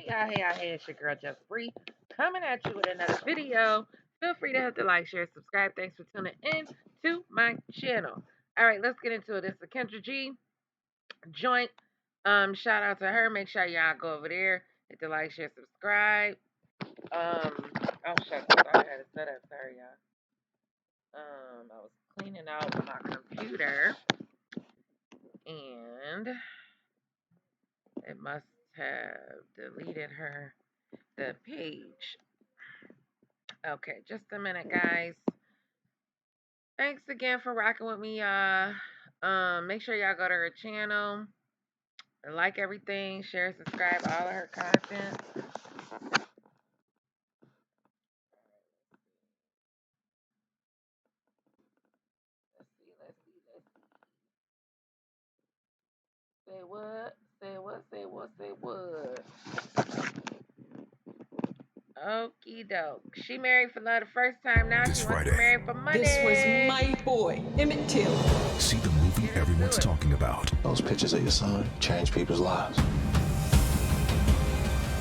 Hey, it's your girl Just Bree coming at you with another video. Feel free to hit the like, share, subscribe. Thanks for tuning in to my channel. All right, let's get into it. This is a Kendra G joint. Shout out to her. Make sure y'all go over there, hit the like, share, subscribe. Oh shucks, I thought I had it set up. Sorry, y'all. I was cleaning out my computer and it must have deleted the page. Okay, just a minute, guys. Thanks again for rocking with me, y'all. Make sure y'all go to her channel and like everything, share, subscribe, all of her content. Let's see. Say what? Say what? Say what? Say what? Okie doke. She married for love the first time. Now This she wants Friday. to marry for money. This was my boy, Emmett Till. See the movie everyone's talking about. Those pictures of your son change people's lives.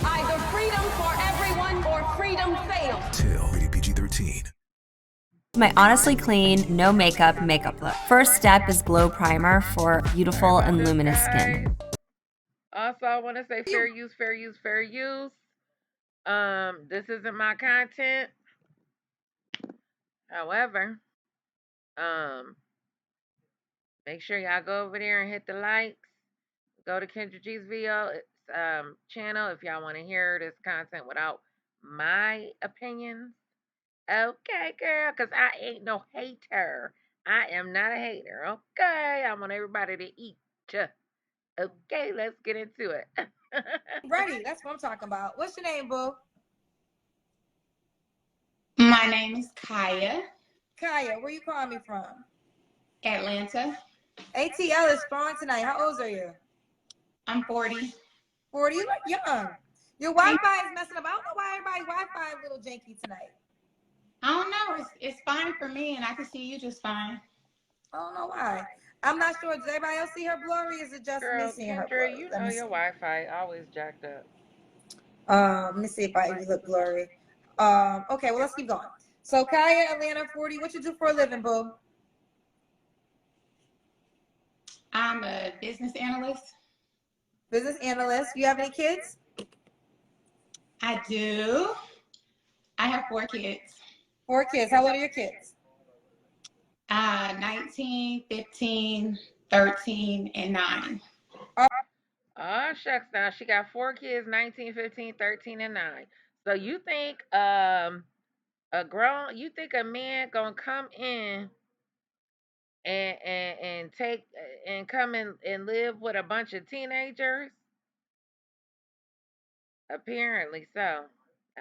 Either freedom for everyone or freedom fails. Till, rated PG-13. My honestly clean, no makeup look. First step is Glow Primer for beautiful and luminous skin. Also, I want to say fair use, fair use, fair use. This isn't my content. However, make sure y'all go over there and hit the likes. Go to Kendra G's video channel if y'all want to hear this content without my opinions. Okay, girl, because I ain't no hater. I am not a hater. Okay, I want everybody to eat. Okay, let's get into it. Ready, that's what I'm talking about. What's your name, boo? My name is Kaya. Kaya, where you calling me from? Atlanta. ATL is strong tonight. How old are you? I'm 40. 40, you look young. Your Wi-Fi is messing up. I don't know why everybody's Wi-Fi is a little janky tonight. I don't know. It's fine for me, and I can see you just fine. I don't know why. I'm not sure. Does everybody else see her blurry? Is it just Girl, me seeing her Kendra, blurry? you Let know me your see. Wi-Fi always jacked up. Let me see if you look blurry. Okay, well, let's keep going. So, Kaya, Atlanta, 40. What you do for a living, boo? I'm a business analyst. Business analyst. You have any kids? I do. I have 4 kids. 4 kids. How old are your kids? 19, 15, 13, and 9. Oh, shucks. Now she got 4 kids, 19, 15, 13, and 9. So you think you think a man gonna come in and take and come and live with a bunch of teenagers? Apparently so.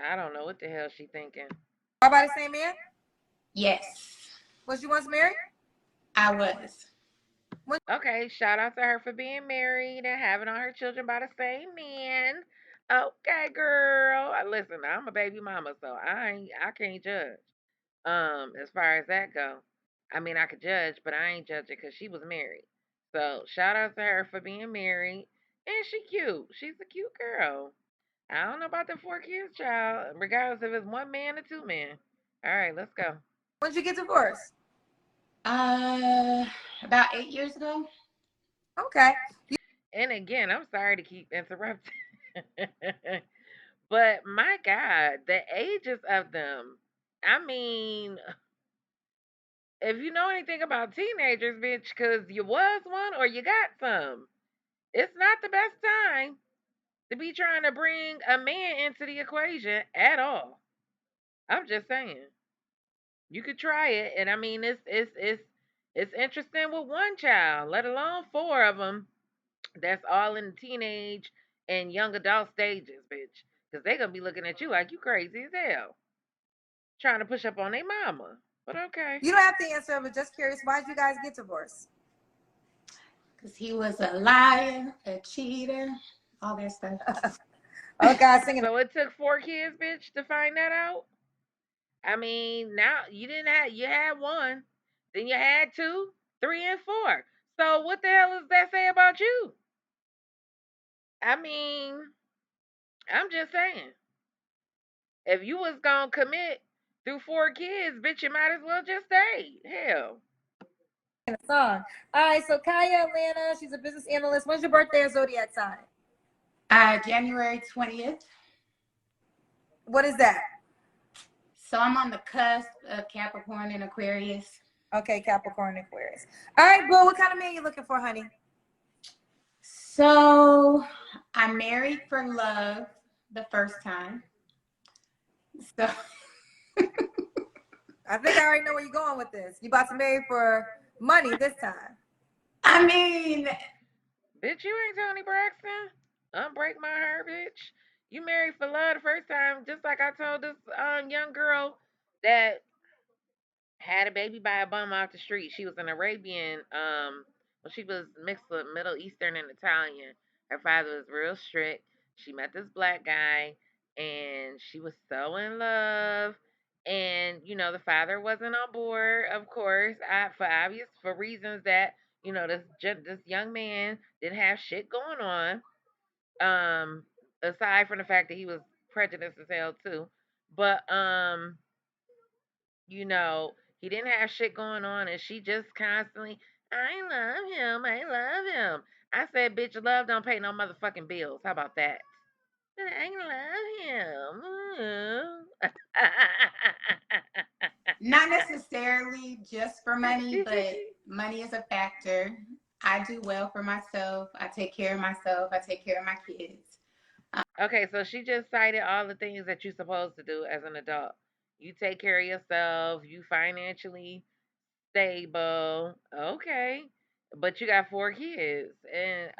I don't know what the hell she thinking. All by the same man? Yes. Was you once married? I was. Okay, shout out to her for being married and having all her children by the same man. Okay, girl. Listen, I'm a baby mama, so I can't judge. As far as that go. I mean, I could judge, but I ain't judging because she was married. So shout out to her for being married. And she cute. She's a cute girl. I don't know about the 4 kids, child, regardless if it's 1 man or 2 men. All right, let's go. When did you get divorced? About 8 years ago. Okay. And again, I'm sorry to keep interrupting. But my God, the ages of them. I mean, if you know anything about teenagers, bitch, because you was one or you got some, it's not the best time to be trying to bring a man into the equation at all. I'm just saying. You could try it, and I mean, it's interesting with one child, let alone 4 of them. That's all in the teenage and young adult stages, bitch. Because they gonna be looking at you like you crazy as hell, trying to push up on their mama. But okay. You don't have to answer, but just curious, why did you guys get divorced? Because he was a liar, a cheater, all that stuff. Oh, God, singing. So it took 4 kids, bitch, to find that out. I mean, now you had 1, then you had 2, 3, and 4. So what the hell does that say about you? I mean, I'm just saying. If you was gonna commit through 4 kids, bitch, you might as well just stay. Hell. A song. All right, so Kaya Atlanta, she's a business analyst. When's your birthday or zodiac sign? January 20th. What is that? So I'm on the cusp of Capricorn and Aquarius. Okay, Capricorn and Aquarius. All right, boo, what kind of man you looking for, honey? So I'm married for love the first time. So I think I already know where you're going with this. You about to marry for money this time. I mean, Bitch, you ain't Tony Braxton. Unbreak my heart, bitch. You married for love the first time, just like I told this young girl that had a baby by a bum off the street. She was an Arabian, well, she was mixed with Middle Eastern and Italian. Her father was real strict. She met this black guy, and she was so in love. And the father wasn't on board, of course, for reasons that this young man didn't have shit going on. Aside from the fact that he was prejudiced as hell too, but you know, he didn't have shit going on, and she just constantly, I love him, I love him. I said, bitch, love don't pay no motherfucking bills. How about that? I love him. not necessarily just for money, but money is a factor. I do well for myself. I take care of myself. I take care of my kids. Okay, so she just cited all the things that you're supposed to do as an adult. You take care of yourself, you financially stable. Okay. But you got 4 kids. And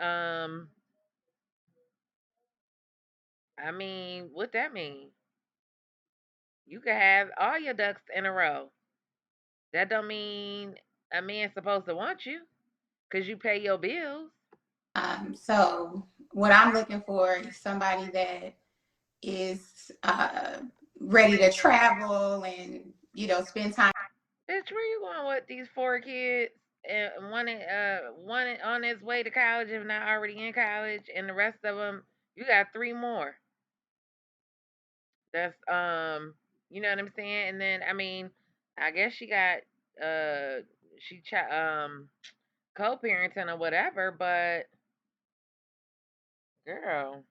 I mean, what that mean? You could have all your ducks in a row. That don't mean a man's supposed to want you because you pay your bills. So what I'm looking for is somebody that is ready to travel and spend time. Bitch, where you going with these 4 kids? And one on his way to college, if not already in college, and the rest of them, you got 3 more. That's you know what I'm saying? And then I mean, I guess she got she co-parenting or whatever, but girl,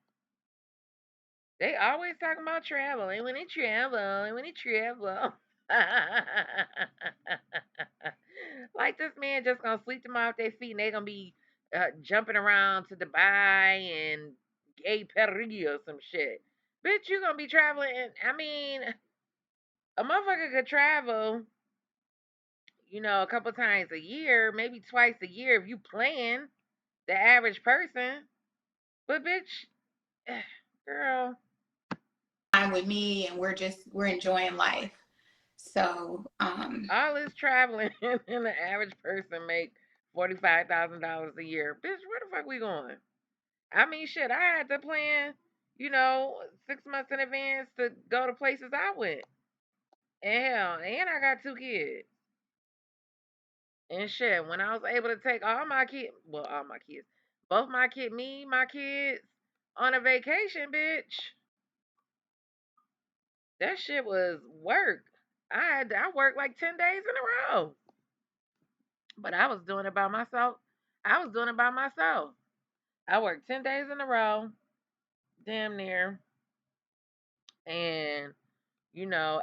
they always talking about travel. And when they travel, and when they travel. Like this man just gonna sweep them off their feet and they gonna be jumping around to Dubai and Gay Paris or some shit. Bitch, you gonna be traveling. And, I mean, a motherfucker could travel, a couple times a year, maybe twice a year if you plan the average person. But bitch, girl, Time with me, and we're enjoying life. So all this traveling and the average person make $45,000 a year. Bitch, where the fuck we going? I mean, shit, I had to plan, 6 months in advance to go to places I went. And hell, and I got 2 kids. And shit, when I was able to take all my kids, both my kids on a vacation, bitch, that shit was work. I worked like 10 days in a row, but I was doing it by myself. I was doing it by myself. I worked 10 days in a row, damn near, and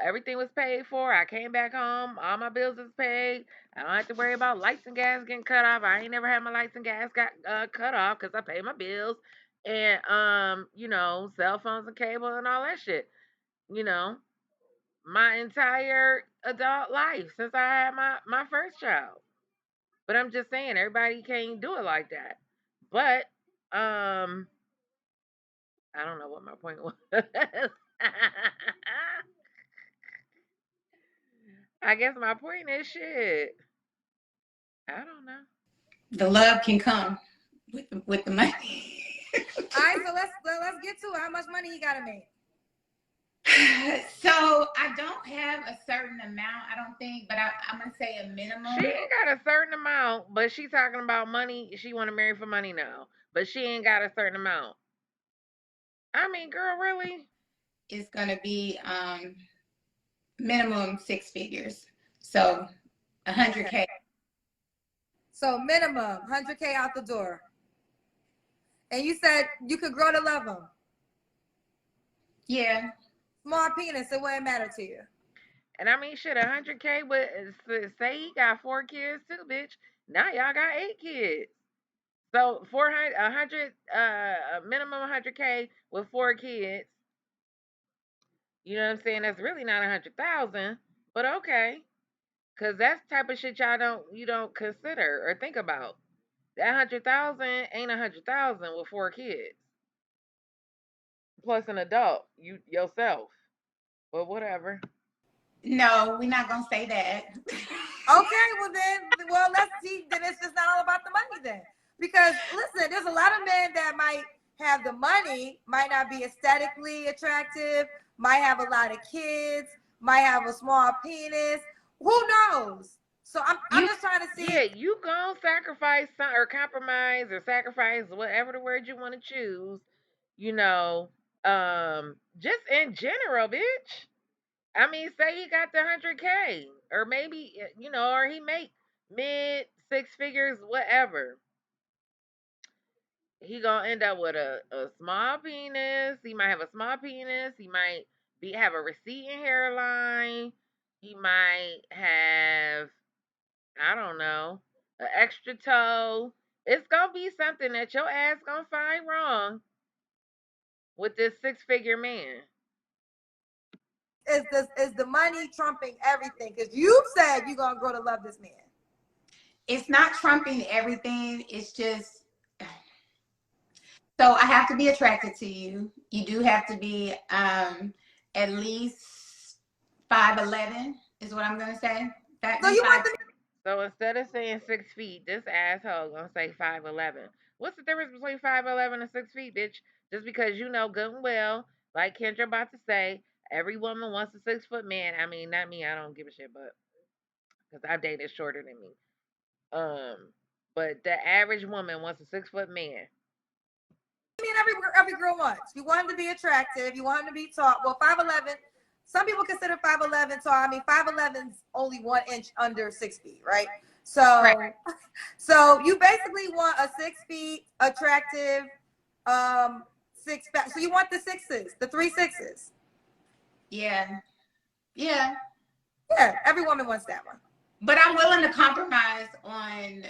everything was paid for. I came back home, all my bills was paid. I don't have to worry about lights and gas getting cut off. I ain't never had my lights and gas got cut off because I paid my bills, and cell phones and cable and all that shit. You know, my entire adult life since I had my first child. But I'm just saying, everybody can't do it like that. But I don't know what my point was. I guess my point is shit. I don't know. the love can come with the money. All right, so let's get to it. How much money you gotta make? So I don't have a certain amount, I don't think, but I'm gonna say a She minimum. ain't got a certain amount, but she talking about money. She want to marry for money now, but she ain't got a certain amount. I mean, girl, really? It's gonna be minimum six figures. So 100K. So minimum 100K out the door. And you said you could grow to love him. Yeah. Small penis, it wouldn't matter to you. And I mean, shit, 100K with say he got 4 kids too, bitch. Now y'all got 8 kids. So 400, 100, minimum 100K with 4 kids. You know what I'm saying? That's really not 100,000, but okay, cause that's the type of shit you don't consider or think about. That 100,000 ain't 100,000 with 4 kids plus an adult, you yourself. But whatever. No, we're not gonna say that. Okay, well let's see. Then it's just not all about the money then, because listen, there's a lot of men that might have the money, might not be aesthetically attractive, might have a lot of kids, might have a small penis. Who knows? So I'm just trying to Yeah, see. you gonna sacrifice some, or compromise or sacrifice, whatever the word you want to choose. You know, just in general, bitch. I mean, say he got the 100K, or maybe or he make mid six figures, whatever. He gonna end up with a small penis. He might have a small penis. He might have a receding hairline. He might have, I don't know, an extra toe. It's gonna be something that your ass gonna find wrong with this 6 figure man. Is the money trumping everything? Because you said you're gonna grow to love this man. It's not trumping everything. It's just, so I have to be attracted to you. You do have to be at least 5'11" is what I'm gonna say. That So be you want five. the So instead of saying 6 feet, this asshole gonna say 5'11". What's the difference between 5'11" and 6 feet, bitch? Just because you know good and well, like Kendra about to say, every woman wants a 6 foot man. I mean, not me. I don't give a shit, but because I've dated shorter than me. But the average woman wants a 6 foot man. mean every girl wants. You want him to be attractive. You want him to be tall. Well, 5'11". Some people consider 5'11" tall. I mean, 5'11's only 1 inch under 6 feet, right? Right. So, so you basically want a 6 feet attractive, six pack. So you want the sixes, the 3 6s. Yeah. Yeah. Yeah, every woman wants that one. But I'm willing to compromise on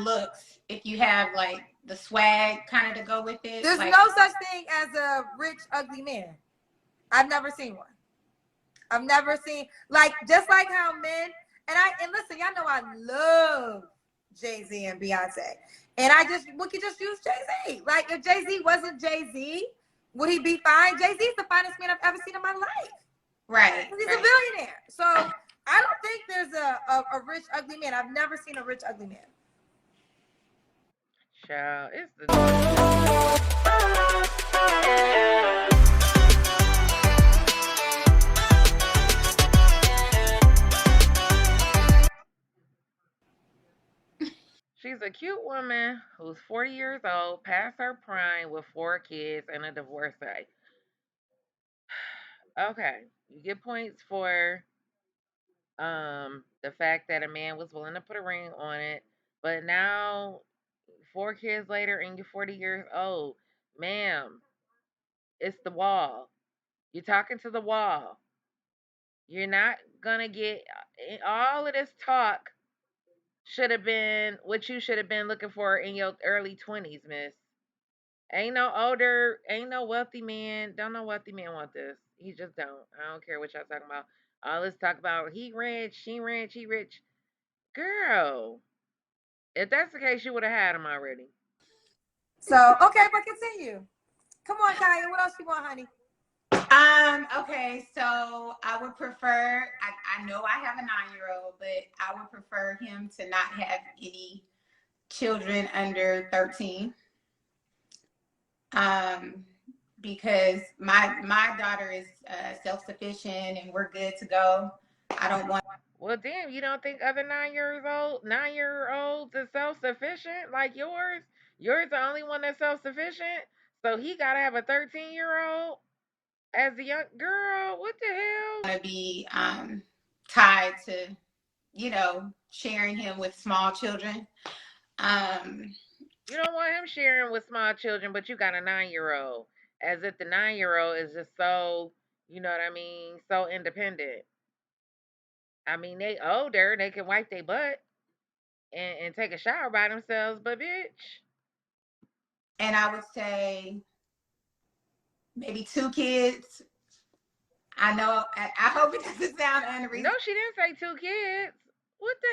looks if you have like the swag kind of to go with it. There's Like, no such thing as a rich ugly man. I've never seen one. I've never seen, like, just like how men, and listen, y'all know I love Jay-Z and Beyonce. And we could just use Jay-Z. Like, if Jay-Z wasn't Jay-Z, would he be fine? Jay-Z's the finest man I've ever seen in my life. right. He's Right. a billionaire. So I don't think there's a rich ugly man. I've never seen a rich ugly man. Child, it's the She's a cute woman who's 40 years old, past her prime, with 4 kids and a divorcee. Okay, you get points for the fact that a man was willing to put a ring on it, but now 4 kids later and you're 40 years old, ma'am, it's the wall. You're talking to the wall. You're not gonna get all of this talk. Should have been what you should have been looking for in your early 20s, miss. Ain't no wealthy man. Don't no wealthy man want this. He just don't. I don't care what y'all talking about. All this talk about he rich, she rich, he rich. Girl, if that's the case, you would have had him already. So, okay, but continue. Come on, Kaya. What else you want, honey? Okay, so I would prefer, I know I have a 9-year-old, but I would prefer him to not have any children under 13. Um, because my daughter is self-sufficient and we're good to go. I don't want. Well, damn, you don't think other 9-year olds is self sufficient like yours? Yours the only one that's self sufficient. So he gotta have a 13-year-old as a young girl. What the hell? To be tied to, sharing him with small children. You don't want him sharing with small children, but you got a 9-year-old. As if the 9-year-old is just so, you know what I mean, so independent. I mean, they older, they can wipe their butt and take a shower by themselves, but bitch. And I would say maybe 2 kids. I know, I hope it doesn't sound No, unreasonable, she didn't say 2 kids. What the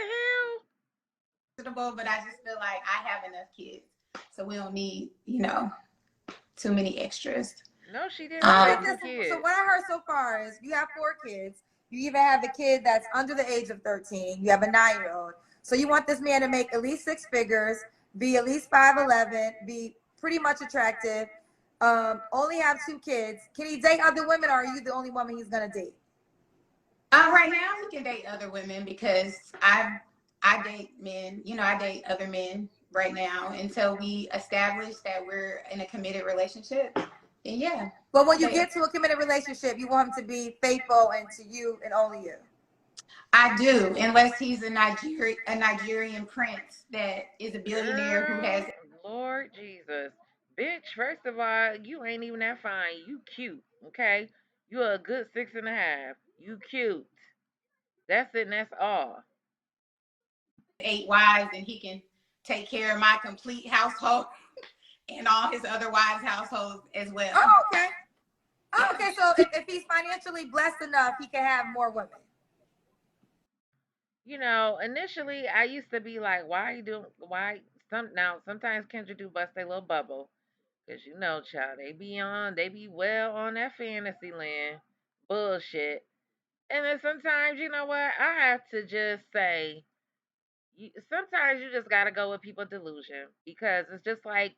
hell? but I just feel like I have enough kids. So we don't need, too many extras. No, she didn't So say wait, two kids. so what I heard so far is you have 4 kids. You even have a kid that's under the age of 13. You have a 9-year-old. So you want this man to make at least 6 figures, be at least 5'11", be pretty much attractive, only have 2 kids. Can he date other women, or are you the only woman he's gonna date? Right now, he can date other women because I date men. I date other men right now until we establish that we're in a committed relationship. And yeah. But when you get to a committed relationship, you want him to be faithful and to you and only you. I do, unless he's a Nigerian prince that is a billionaire who has. Lord Jesus. Bitch, first of all, you ain't even that fine. You cute, okay? You a good 6.5. You cute. That's it and that's all. 8 wives, and he can take care of my complete household and all his other wives' households as well. Oh, okay. Oh, okay. So if he's financially blessed enough, he can have more women. Initially I used to be like, why you doing why sometimes Kendra do bust a little bubble. Cause child, they be well on that fantasy land. Bullshit. And then sometimes, you know what, I have to just say, sometimes you just gotta go with people's delusion. Because it's just like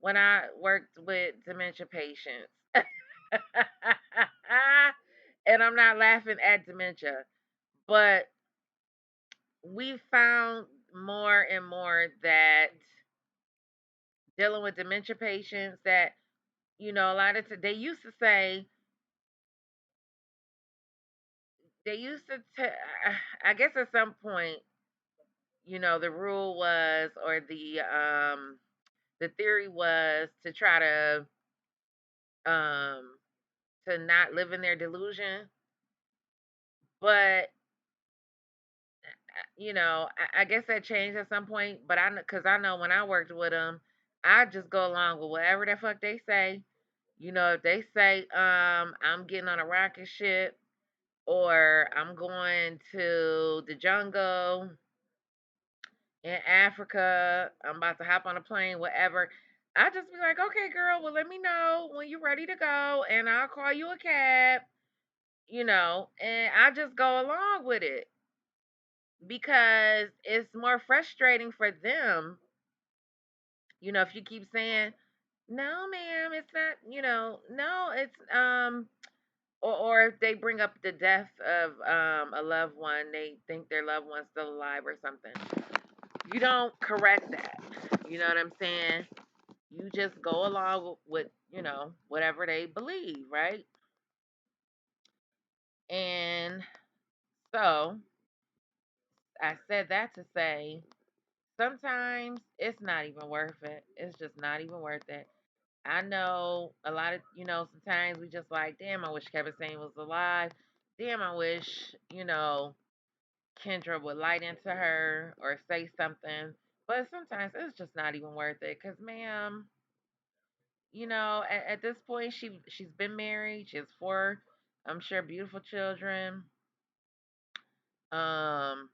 when I worked with dementia patients. And I'm not laughing at dementia, but we found more and more that dealing with dementia patients that, a lot of they used to say, they used to, I guess at some point, the rule was, or the theory was to try to not live in their delusion. But, I guess that changed at some point. But because I know when I worked with them, I just go along with whatever the fuck they say. If they say, I'm getting on a rocket ship, or I'm going to the jungle in Africa, I'm about to hop on a plane, whatever. I just be like, okay, girl, well, let me know when you're ready to go, and I'll call you a cab, and I just go along with it because it's more frustrating for them, if you keep saying, no, ma'am, it's not, no, it's, or if they bring up the death of a loved one, they think their loved one's still alive or something. You don't correct that. You know what I'm saying? You just go along with, whatever they believe, right? And so I said that to say sometimes it's not even worth it. It's just not even worth it. I know a lot of, sometimes we just like, damn, I wish Kevin Sane was alive. Damn, I wish, Kendra would light into her or say something. But sometimes it's just not even worth it. Cause ma'am, at this point she's been married. She has 4, I'm sure, beautiful children. Um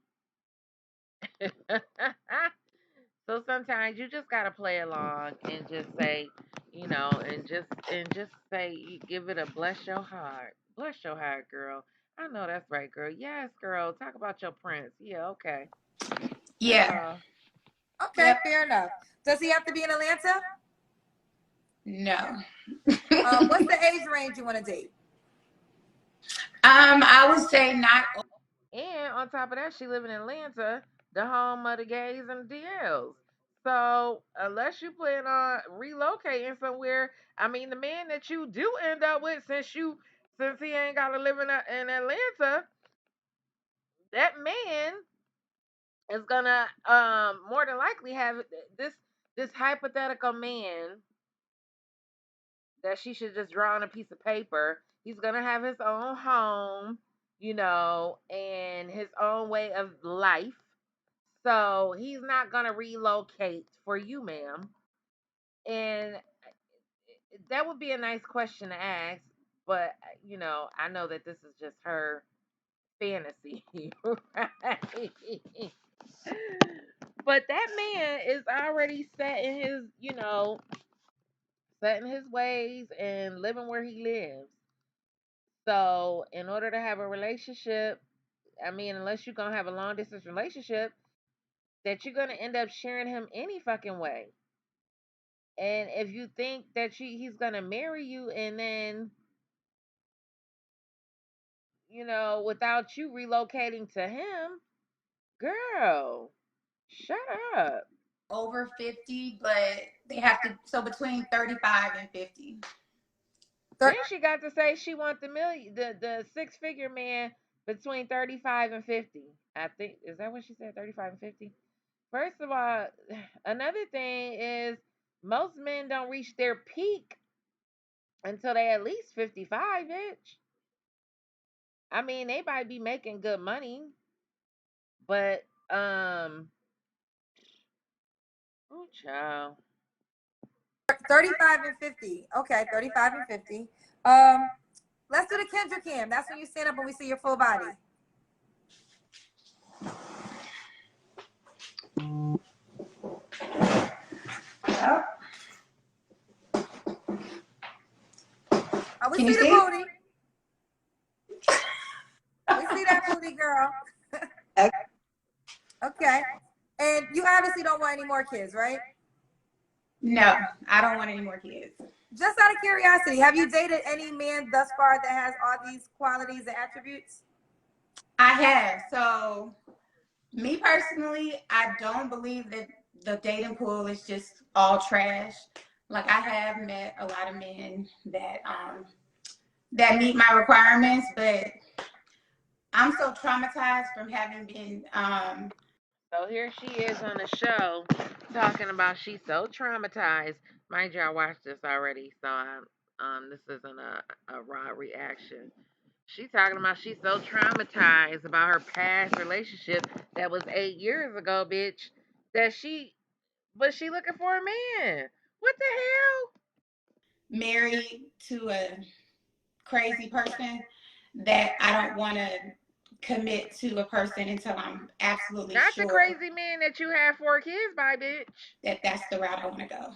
so sometimes you just gotta play along and just say, and just say, you give it a bless your heart. Bless your heart, girl. I know that's right, girl. Yes, girl. Talk about your prince. Yeah, okay. Yeah. Okay, yep. Fair enough. Does he have to be in Atlanta? No. What's the age range you want to date? I would say not. And on top of that, she live in Atlanta, the home of the gays and the DLs. So unless you plan on relocating somewhere, I mean, the man that you do end up with, since he ain't got to live in Atlanta, that man is gonna more than likely have this hypothetical man that she should just draw on a piece of paper. He's gonna have his own home, and his own way of life. So he's not gonna relocate for you, ma'am. And that would be a nice question to ask, but I know that this is just her fantasy, right? But that man is already set in his ways and living where he lives. So, in order to have a relationship, I mean, unless you're gonna have a long distance relationship, that you're gonna end up sharing him any fucking way. And if you think that he's gonna marry you and then, without you relocating to him, girl, shut up. Over 50, but they have to, so between 35 and 50. Then she got to say she want the six figure man between 35 and 50. I think, is that what she said? 35 and 50. First of all, another thing is most men don't reach their peak until they at least 55, bitch. I mean, they might be making good money, but oh child. 35 and 50. Okay, 35 and 50. Let's do the Kendra cam. That's when you stand up and we see your full body. We Can see you the see? booty. We see that booty, girl. Okay. Okay. And you obviously don't want any more kids, right? No, I don't want any more kids. Just out of curiosity, have you dated any man thus far that has all these qualities and attributes? I have. So, me personally, I don't believe that the dating pool is just all trash. Like, I have met a lot of men that meet my requirements, but I'm so traumatized from having been So here she is on the show talking about she's so traumatized. Mind you, I watched this already, so this isn't a raw reaction. She's talking about she's so traumatized about her past relationship that was 8 years ago, bitch. But she looking for a man. What the hell? married to a crazy person that I don't want to commit to a person until I'm absolutely Not the sure crazy man that you have 4 kids by, bitch. that that's the route I want to go.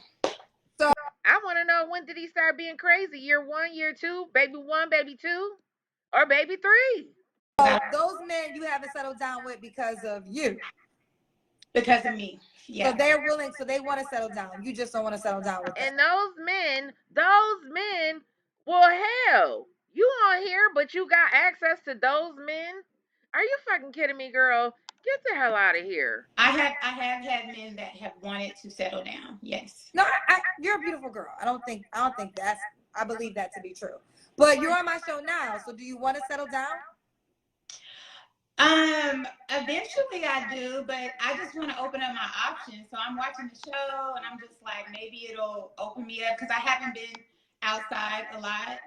So I want to know, when did he start being crazy? Year 1, year 2, baby 1, baby 2, or baby 3? those men you haven't settled down with because of you. Because of me. Yeah. So they're willing, so they want to settle down. You just don't want to settle down with them. And those men, well, hell, you on here, but you got access to those men? Are you fucking kidding me, girl? Get the hell out of here. I have had men that have wanted to settle down. Yes. No, you're a beautiful girl. I don't think that's, I believe that to be true. But you're on my show now, so do you want to settle down? Eventually I do, but I just want to open up my options. So I'm watching the show and I'm just like, maybe it'll open me up because I haven't been outside a lot.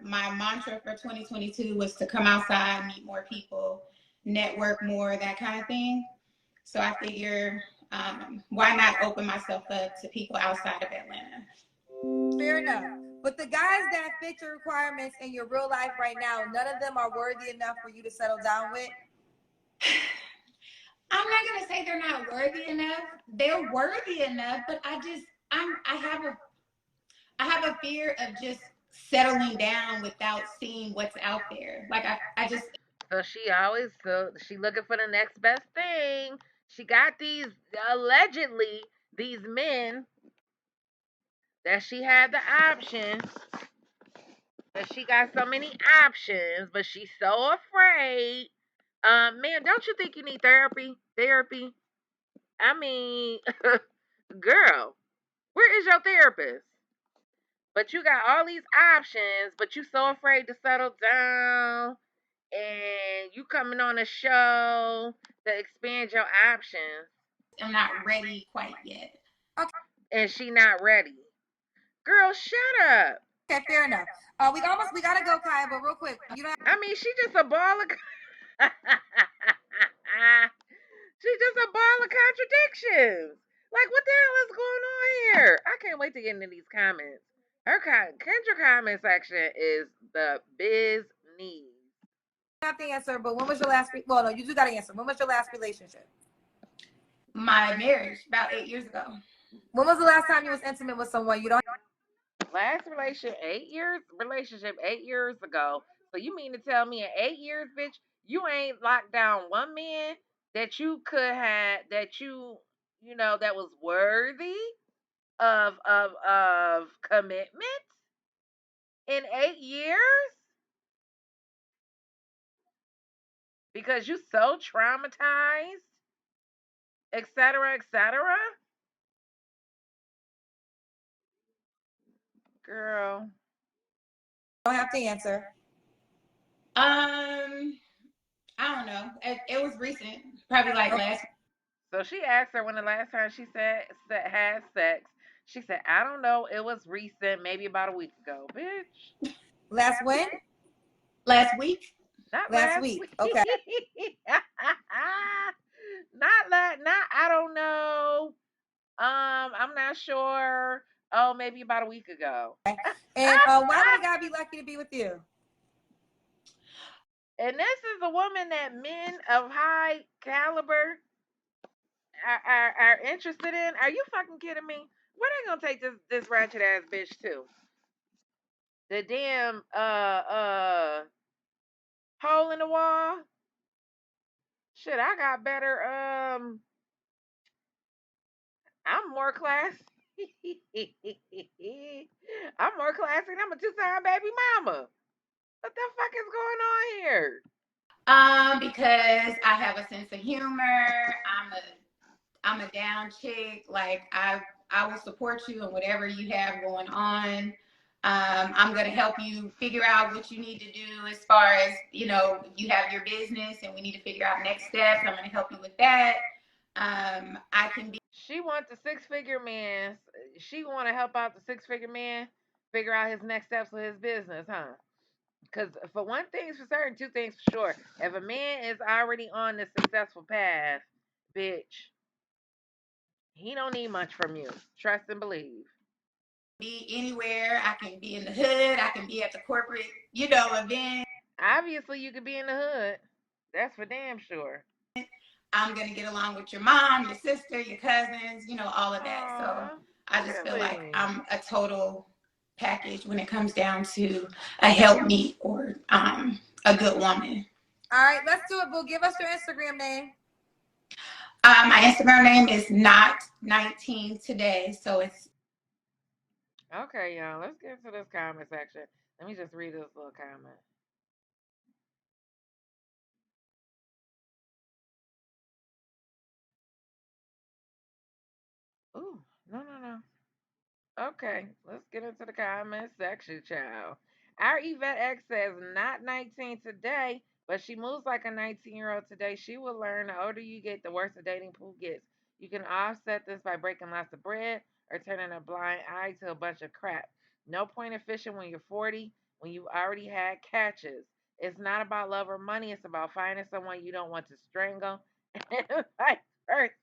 My mantra for 2022 was to come outside, meet more people, network more, that kind of thing. So I figure, why not open myself up to people outside of Atlanta? Fair enough. But the guys that fit your requirements in your real life right now, none of them are worthy enough for you to settle down with. I'm not gonna say they're not worthy enough. They're worthy enough, but I have a fear of just settling down without seeing what's out there. Like I just So she looking for the next best thing. She got allegedly these men that she had the option, that she got so many options, but she's so afraid. Man, don't you think you need therapy? I mean, Girl, where is your therapist? But you got all these options, but you so afraid to settle down, and you coming on a show to expand your options. I'm not ready quite yet. Okay. And she not ready. Girl, shut up. Okay, fair enough. We gotta go, Kaya, but real quick, you don't. I mean, she just a ball of. She's just a ball of contradictions. Like, what the hell is going on here? I can't wait to get into these comments. Kendra comment section is the biz knees. Have to answer, but when was your last? Well, no, you do gotta answer. When was your last relationship? My marriage about 8 years ago. When was the last time you was intimate with someone you don't? Last relationship 8 years ago. So you mean to tell me in 8 years, bitch, you ain't locked down one man that you could have that was worthy of commitment in 8 years? Because you so traumatized, etc., etc. Girl. Don't have to answer. I don't know. It was recent, probably like last. So she asked her when the last time she had sex. She said, I don't know. It was recent, maybe about a week ago. Bitch. Last when? Last week. Not Last last week. week. Okay. not I don't know. I'm not sure. Oh, maybe about a week ago. And why would a guy be lucky to be with you? And this is a woman that men of high caliber are interested in. Are you fucking kidding me? Where they gonna take this ratchet ass bitch to? The damn hole in the wall. Shit, I got better. I'm more classy. I'm more classy. I'm a two-time baby mama. What the fuck is going on here? Because I have a sense of humor. I'm a down chick. Like I will support you in whatever you have going on. I'm gonna help you figure out what you need to do as far as you have your business and we need to figure out next steps. I'm gonna help you with that. I can be. She wants the six-figure man. She want to help out the six-figure man figure out his next steps with his business, huh? Because for one thing's for certain, two things for sure. If a man is already on the successful path, bitch, he don't need much from you. Trust and believe. Be anywhere. I can be in the hood. I can be at the corporate, event. Obviously, you could be in the hood. That's for damn sure. I'm gonna get along with your mom, your sister, your cousins, all of that. So Aw, I just feel like really? I'm a total package when it comes down to a helpmeet or a good woman. All right, let's do it, boo. Give us your Instagram name. My Instagram name is not 19 today, so it's Okay, y'all. Let's get to this comment section. Let me just read this little comment. Ooh, no. Okay, let's get into the comment section, child. Our Yvette X says, not 19 today, but she moves like a 19-year-old today. She will learn the older you get, the worse the dating pool gets. You can offset this by breaking lots of bread or turning a blind eye to a bunch of crap. No point in fishing when you're 40, when you've already had catches. It's not about love or money, it's about finding someone you don't want to strangle and vice versa.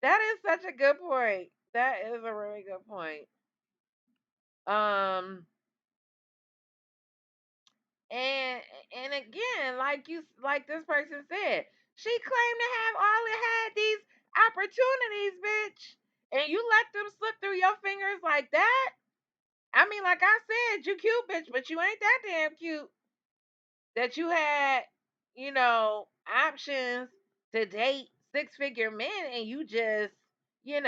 That is such a good point. That is a really good point. Um, and again, like this person said, she claimed to have had these opportunities, bitch, and you let them slip through your fingers like that. I mean, like I said, you cute, bitch, but you ain't that damn cute that you had, options to date six-figure men, and you just, you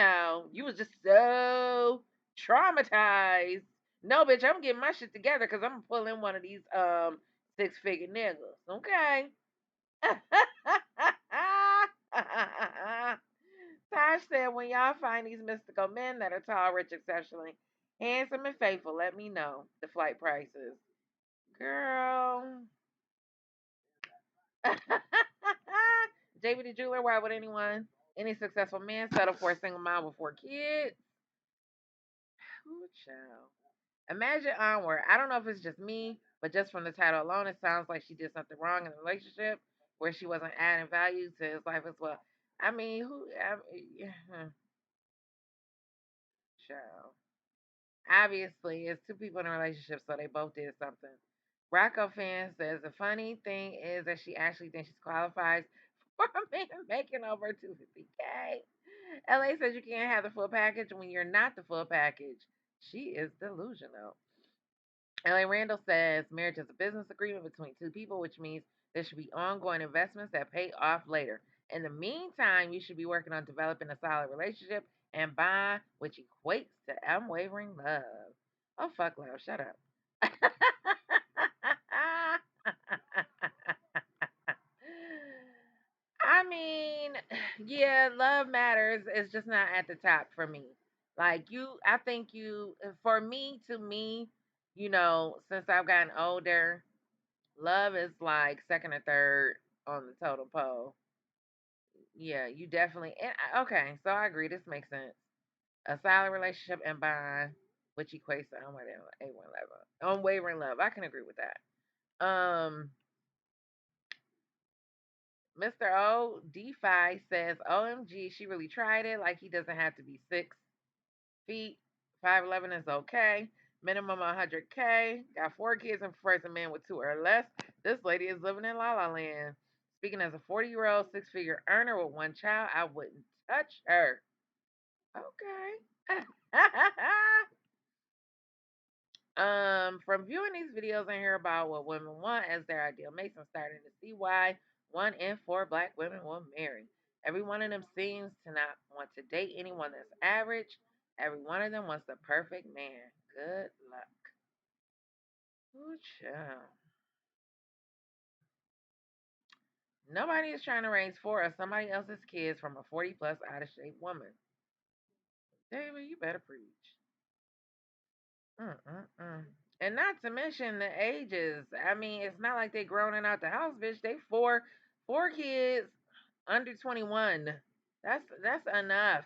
was just so traumatized. No, bitch, I'm getting my shit together because I'm gonna pull in one of these six-figure niggas. Okay. Tosh said, when y'all find these mystical men that are tall, rich, exceptionally handsome, and faithful, let me know the flight prices. Girl. JB the Jeweler, why would any successful man settle for a single mom with 4 kids? Ooh, child. Imagine Onward. I don't know if it's just me, but just from the title alone, it sounds like she did something wrong in the relationship where she wasn't adding value to his life as well. I mean, child. Obviously, it's two people in a relationship, so they both did something. Rocco fan says the funny thing is that she actually thinks she's qualified for a man making over 250K. LA says you can't have the full package when you're not the full package. She is delusional. LA Randall says marriage is a business agreement between two people, which means there should be ongoing investments that pay off later. In the meantime, you should be working on developing a solid relationship and bond, which equates to unwavering love. Oh, fuck love. Shut up. I mean, yeah, love matters. It's just not at the top for me. Like I think for me, to me, since I've gotten older, love is like second or third on the totem pole. Yeah, you definitely. Okay, so I agree. This makes sense. A solid relationship and bond, which equates to unwavering love. I can agree with that. Mr. O DeFi says, OMG, she really tried it. Like he doesn't have to be 6 feet. 5'11" is okay. Minimum 100K. Got 4 kids and prefers a man with 2 or less. This lady is living in La La Land. Speaking as a 40-year-old, 6-figure earner with 1 child, I wouldn't touch her. Okay. From viewing these videos and hear about what women want as their ideal mates, I'm starting to see why 1 in 4 black women will marry. Every one of them seems to not want to date anyone that's average. Every one of them wants the perfect man. Good luck. Ooh, child. Nobody is trying to raise 4 of somebody else's kids from a 40 plus out of shape woman. David, you better preach. Mm-mm-mm. And not to mention the ages. I mean, it's not like they grown and out the house, bitch. They four kids under 21. That's enough.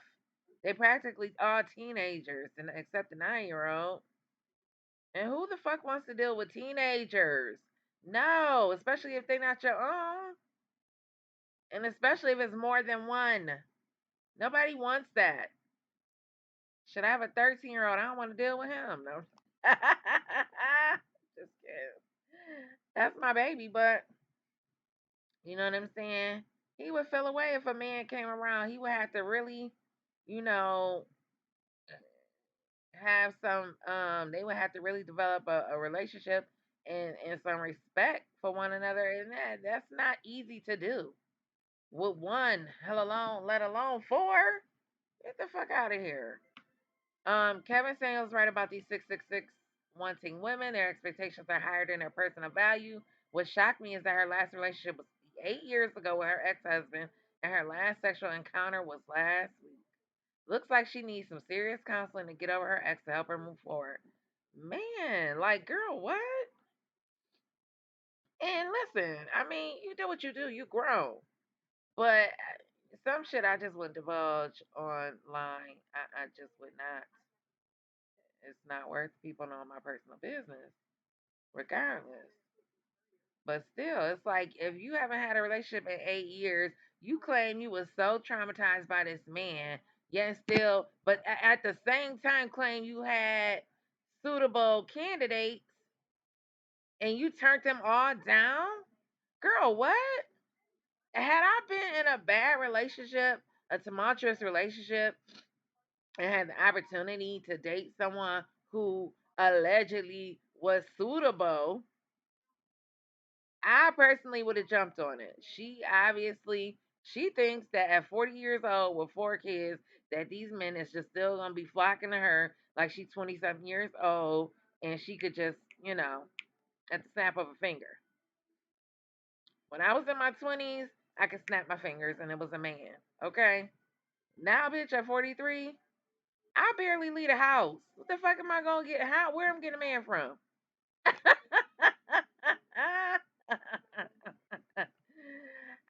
They practically all teenagers, and except the 9-year-old. And who the fuck wants to deal with teenagers? No, especially if they're not your own, and especially if it's more than one. Nobody wants that. Should I have a 13-year-old? I don't want to deal with him. No. Just kidding. That's my baby, but you know what I'm saying? He would feel away if a man came around. He would have to really, you know, have some they would have to really develop a relationship and some respect for one another, and that's not easy to do. With one, hell alone, let alone 4. Get the fuck out of here. Kevin Samuels right about these 666 wanting women. Their expectations are higher than their personal value. What shocked me is that her last relationship was 8 years ago with her ex-husband, and her last sexual encounter was last week. Looks like she needs some serious counseling to get over her ex to help her move forward. Man, like, girl, what? And listen, I mean, you do what you do. You grown. But some shit I just wouldn't divulge online. I just would not. It's not worth people knowing my personal business, regardless. But still, it's like if you haven't had a relationship in 8 years, you claim you was so traumatized by this man, yet still, but at the same time claim you had suitable candidates and you turned them all down? Girl, what? Had I been in a bad relationship, a tumultuous relationship, and had the opportunity to date someone who allegedly was suitable, I personally would have jumped on it. She thinks that at 40 years old with 4 kids, that these men is just still gonna be flocking to her like she's 27 years old and she could just, at the snap of a finger. When I was in my 20s, I could snap my fingers and it was a man. Okay? Now, bitch, at 43, I barely leave the house. What the fuck am I gonna get? How? Where am I getting a man from?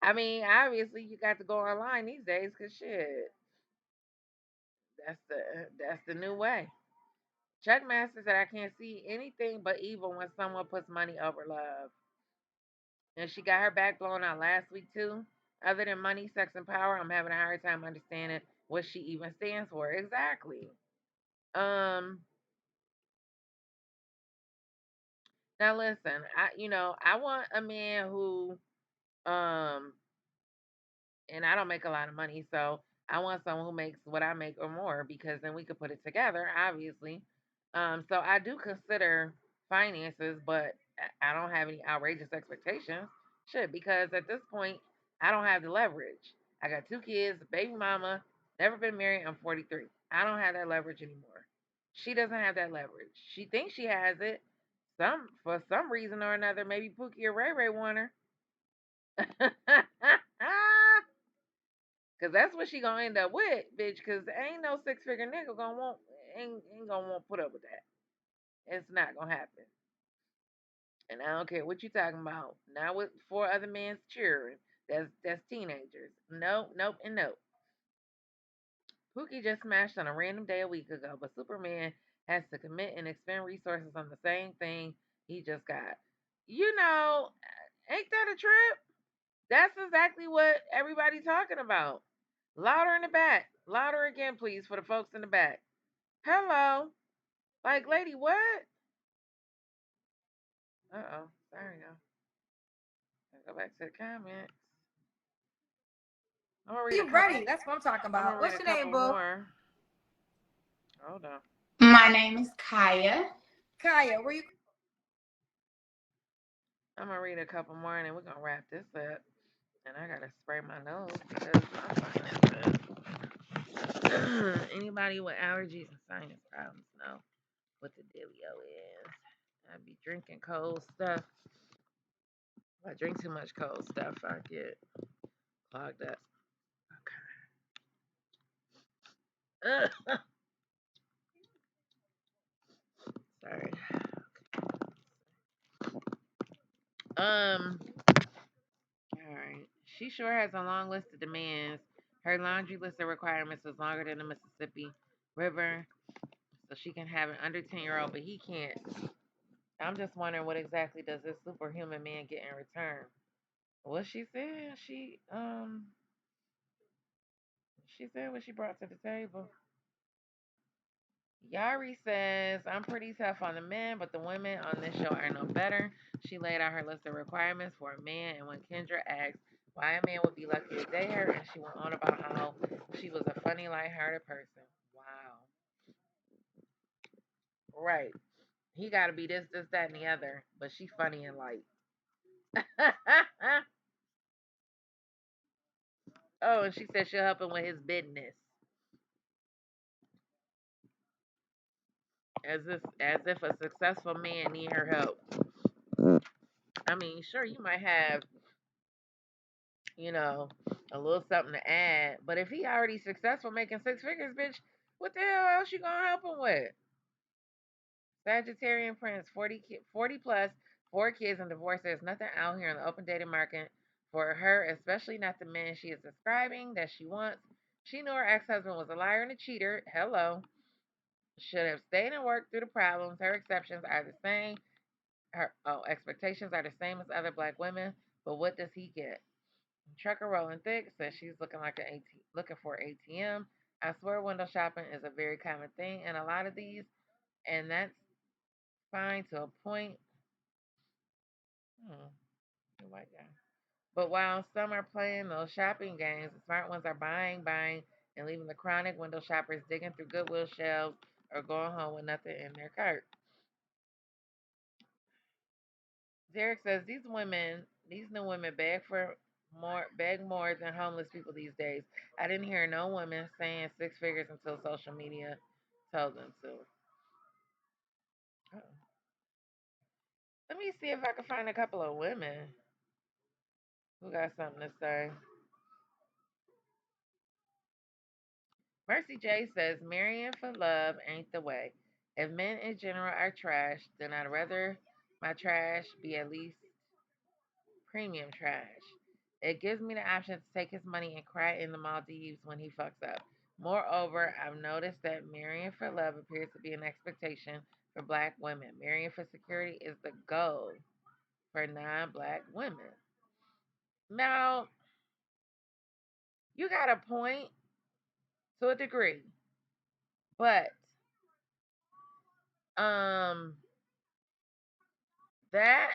I mean, obviously, you got to go online these days, cause shit, that's the new way. Chuck Master said, "I can't see anything but evil when someone puts money over love." And she got her back blown out last week too. Other than money, sex, and power, I'm having a hard time understanding what she even stands for. Exactly. Um. Now listen, I want a man who um and I don't make a lot of money, so I want someone who makes what I make or more because then we could put it together, obviously. So I do consider finances, but I don't have any outrageous expectations. Shit, because at this point, I don't have the leverage. I got two kids, baby mama, never been married. I'm 43. I don't have that leverage anymore. She doesn't have that leverage. She thinks she has it. For some reason or another, maybe Pookie or Ray Ray want her. Cause that's what she gonna end up with, bitch. Cause ain't no 6 figure nigga gonna want ain't gonna want to put up with that. It's not gonna happen. And I don't care what you talking about. Not with four other men's children. That's teenagers. No, nope, and nope. Pookie just smashed on a random day a week ago, but Superman has to commit and expend resources on the same thing he just got. Ain't that a trip? That's exactly what everybody's talking about. Louder in the back. Louder again, please, for the folks in the back. Hello. Like, lady, what? Uh-oh. Sorry, now. Go back to the comments. I'm gonna read a You couple. ready? That's what I'm talking I'm gonna about. read What's a your name, couple boo? more. Hold on. My name is Kaya. Kaya, where you? I'm gonna read a couple more, and then we're gonna wrap this up. And I gotta spray my nose because I'm fine. Anybody with allergies and sinus problems know what the dealio is. I be drinking cold stuff. If I drink too much cold stuff, I get clogged up. Okay. Sorry. Um. All right. She sure has a long list of demands. Her laundry list of requirements is longer than the Mississippi River, so she can have an under 10-year-old, but he can't. I'm just wondering what exactly does this superhuman man get in return? What she said? She said what she brought to the table. Yari says, I'm pretty tough on the men, but the women on this show are no better. She laid out her list of requirements for a man, and when Kendra asked why a man would be lucky to date her, and she went on about how she was a funny, lighthearted person. Wow. Right. He got to be this, this, that, and the other, but she funny and light. Oh, and she said she'll help him with his business. As if a successful man need her help. I mean, sure, you might have you know, a little something to add. But if he already successful making 6 figures, bitch, what the hell else you gonna help him with? Sagittarian Prince, 40 plus, 4 kids and divorced. There's nothing out here in the open dating market for her, especially not the men she is describing that she wants. She knew her ex-husband was a liar and a cheater. Hello. Should have stayed and worked through the problems. Her exceptions are the same. Her expectations are the same as other black women. But what does he get? Trucker rolling thick says she's looking for ATM. I swear window shopping is a very common thing in a lot of these, and that's fine to a point. Hmm, the white guy. But while some are playing those shopping games, the smart ones are buying, and leaving the chronic window shoppers digging through Goodwill shelves or going home with nothing in their cart. Derek says these new women beg more than homeless people these days. I didn't hear no women saying 6 figures until social media told them to. Uh-oh. Let me see if I can find a couple of women. Who got something to say? Mercy J says marrying for love ain't the way. If men in general are trash, then I'd rather my trash be at least premium trash. It gives me the option to take his money and cry in the Maldives when he fucks up. Moreover, I've noticed that marrying for love appears to be an expectation for black women. Marrying for security is the goal for non-black women. Now, you got a point to a degree, but um that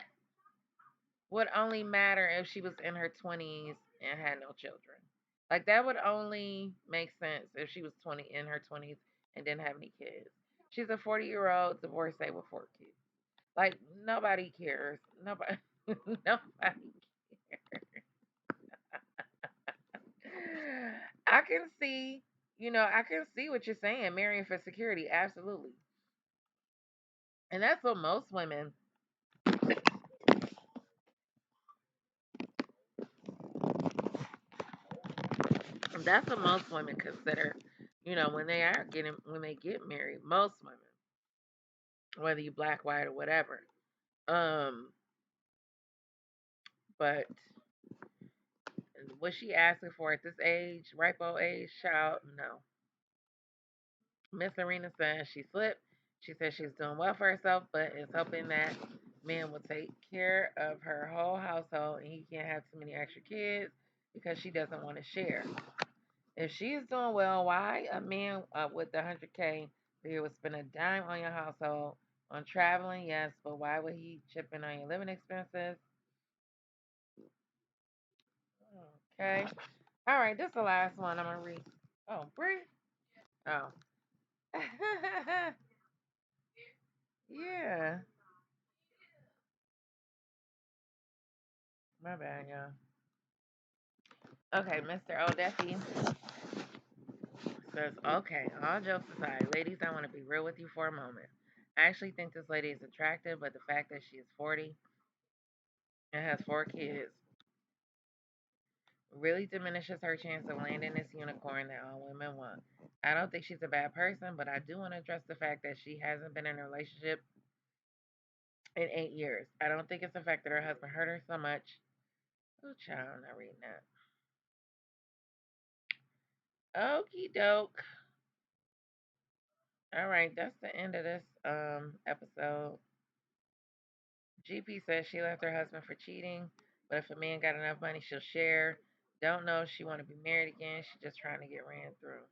would only matter if she was in her 20s and had no children. Like that would only make sense if she was 20 in her 20s and didn't have any kids. She's a 40-year-old divorcee with 4 kids. Like nobody cares. Nobody nobody I can see, I can see what you're saying, marrying for security, absolutely. And that's what most women that's what most women consider, when they get married, most women, whether you black, white, or whatever. Um, but what she asking for at this age, ripe old age, child, no. Miss Arena says she slipped. She says she's doing well for herself, but is hoping that man will take care of her whole household and he can't have too many extra kids because she doesn't want to share. If she's doing well, why a man with the 100K a year would spend a dime on your household on traveling? Yes, but why would he chip in on your living expenses? Okay. All right, this is the last one I'm gonna read. Oh, Bree. Oh. Yeah. My bad, y'all. Okay, Mr. O'Duffy says, okay, all jokes aside, ladies, I want to be real with you for a moment. I actually think this lady is attractive, but the fact that she is 40 and has 4 kids really diminishes her chance of landing this unicorn that all women want. I don't think she's a bad person, but I do want to address the fact that she hasn't been in a relationship in 8 years. I don't think it's the fact that her husband hurt her so much. Oh, child, I'm not reading that. Okie doke. All right, that's the end of this episode. GP says she left her husband for cheating, but if a man got enough money, she'll share. Don't know if she want to be married again. She's just trying to get ran through.